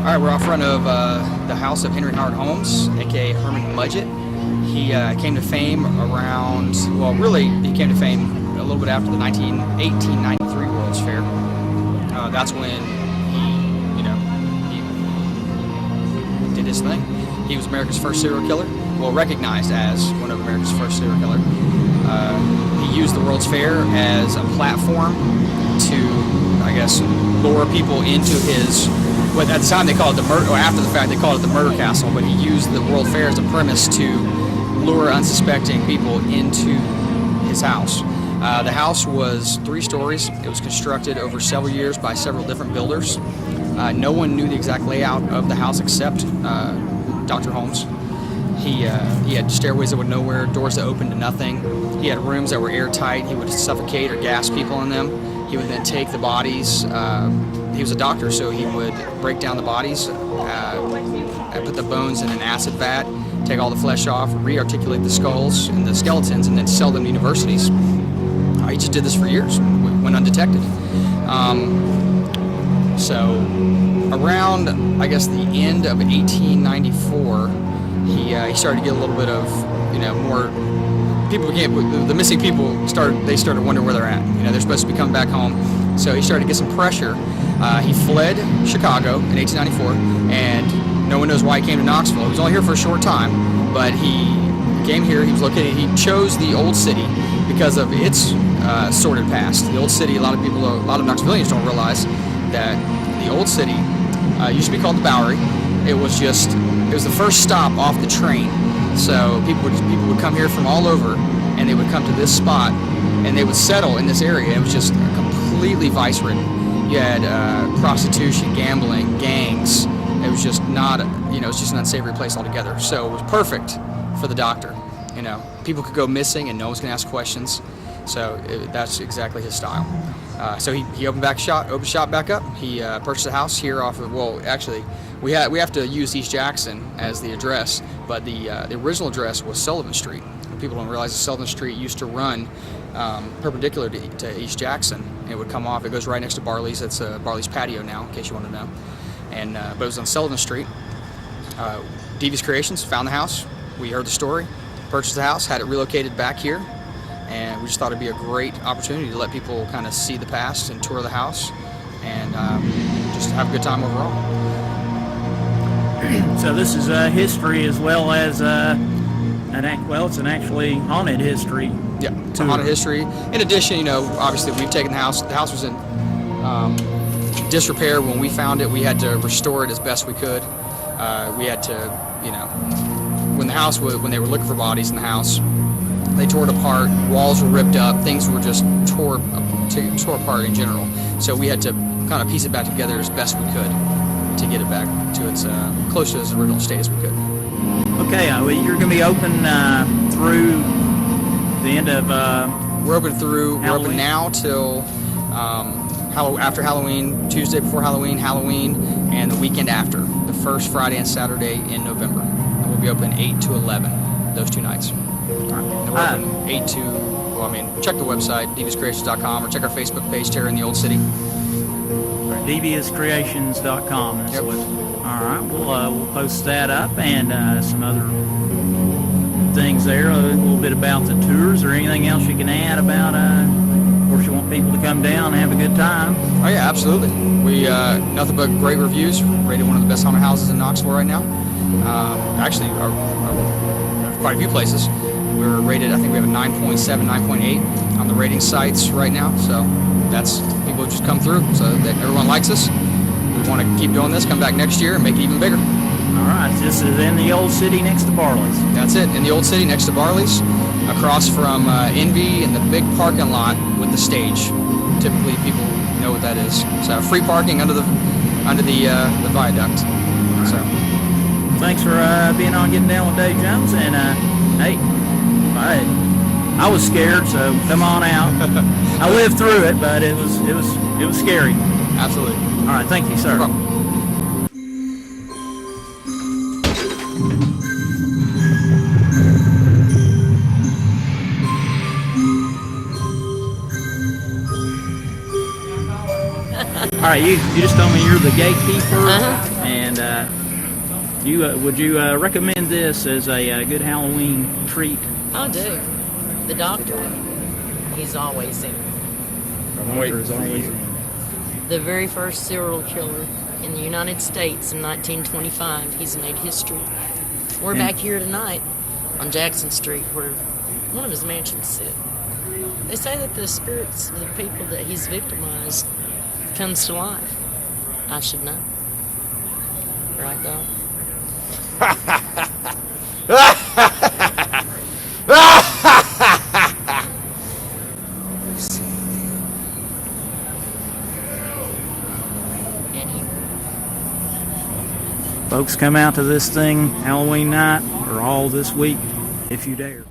All right, we're out front of the house of Henry Howard Holmes, aka Herman Mudgett. He came to fame around, well, really, he came to fame a little bit after the 1893 World's Fair. That's when he did his thing. He was America's first serial killer, well, recognized as one of America's first serial killer. He used the World's Fair as a platform to, I guess, lure people into his, well, at the time they called it the murder, or after the fact they called it the murder castle, but he used the World Fair as a premise to lure unsuspecting people into his house. The house was 3 stories. It was constructed over several years by several different builders. No one knew the exact layout of the house except Dr. Holmes. He had stairways that went nowhere, doors that opened to nothing. He had rooms that were airtight. He would suffocate or gas people in them. He would then take the bodies. He was a doctor, so he would break down the bodies, put the bones in an acid vat, take all the flesh off, re-articulate the skulls and the skeletons, and then sell them to universities. He just did this for years, went undetected. So around, I guess, the end of 1894, he started to get a little bit of, more people the missing people started wondering where they're at. They're supposed to be coming back home. So he started to get some pressure. He fled Chicago in 1894, and no one knows why he came to Knoxville. He was only here for a short time, but he came here. He was located. He chose the Old City because of its sordid past. The Old City, a lot of Knoxvillians don't realize that the Old City used to be called the Bowery. It was the first stop off the train. So people would come here from all over, and they would come to this spot, and they would settle in this area. It was just completely vice-ridden. You had prostitution, gambling, gangs. It was just not, it's just an unsavory place altogether. So it was perfect for the doctor. People could go missing, and no one's gonna ask questions. So that's exactly his style. So he opened shop back up. He purchased a house here off of, well, actually, we have to use East Jackson as the address, but the original address was Sullivan Street. People don't realize that Sullivan Street used to run perpendicular to East Jackson. It would come off. It goes right next to Barley's. That's Barley's patio now, in case you want to know. And but it was on Sullivan Street. Devious Creations found the house. We heard the story, purchased the house, had it relocated back here, and we just thought it'd be a great opportunity to let people kind of see the past and tour the house, and just have a good time overall. So this is history as well as it's an actually haunted history. Yeah, it's a haunted history. In addition, obviously we've taken the house. The house was in disrepair when we found it. We had to restore it as best we could. We had to, when they were looking for bodies in the house, they tore it apart. Walls were ripped up. Things were just tore apart in general. So we had to kind of piece it back together as best we could to get it back to its close to its original state as we could. Okay, you're going to be open through the end of We're open Halloween? We're open now till after Halloween, Tuesday before Halloween, and the weekend after, the first Friday and Saturday in November. And we'll be open 8 to 11 those 2 nights. And we're open 8 to, check the website, deviouscreations.com, or check our Facebook page, Terror in the Old City. deviouscreations.com. Yep. All right, we'll post that up and some other things there, a little bit about the tours or anything else you can add about, of course you want people to come down and have a good time. Oh yeah, absolutely. We, nothing but great reviews, rated one of the best haunted houses in Knoxville right now. Actually, quite a few places. We're rated, I think we have a 9.7, 9.8 on the rating sites right now, so that's, people just come through, so that everyone likes us. We want to keep doing this, come back next year and make it even bigger. All right, this is in the Old City next to Barley's. That's it, in the Old City next to Barley's, across from Envy and the big parking lot with the stage. Typically people know what that is. So free parking under the viaduct. So thanks for being on Getting Down with Dave Jones, and hey, I was scared, so come on out. I lived through it, but it was scary. Absolutely. All right, thank you, sir. No problem. All right, you just told me you're the gatekeeper, Uh-huh. and you would you recommend this as a good Halloween treat? I do. The doctor, he's always in. There's always The very first serial killer in the United States in 1925. He's made history. We're back here tonight on Jackson Street where one of his mansions sit. They say that the spirits of the people that he's victimized comes to life. I should know. Right, Doc? And he Folks, come out to this thing Halloween night or all this week if you dare.